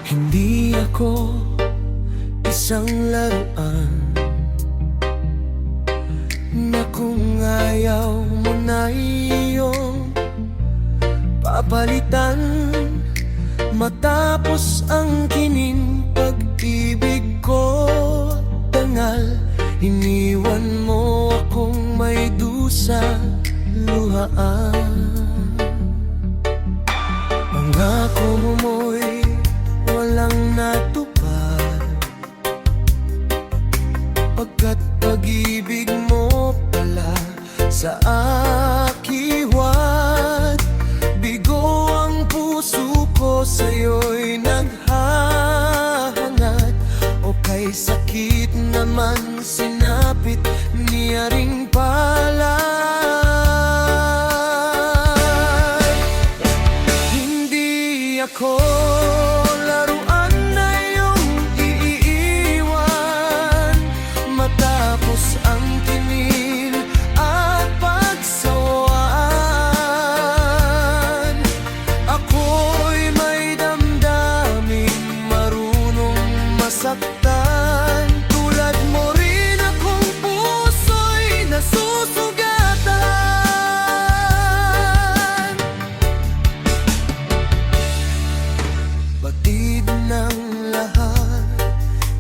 Hindi ako isang laruan na kung ayaw mo na iyong papalitan. Matapos ang kining pag-ibig ko dangal, iniwan mo akong may dusa luhaan. Pangako mo'y walang natupad, pagkat pag-ibig mo pala sa akiwat. Bigo ang puso ko sa'yo'y naghahangat, o kay sakit naman sinapit niya ring pa.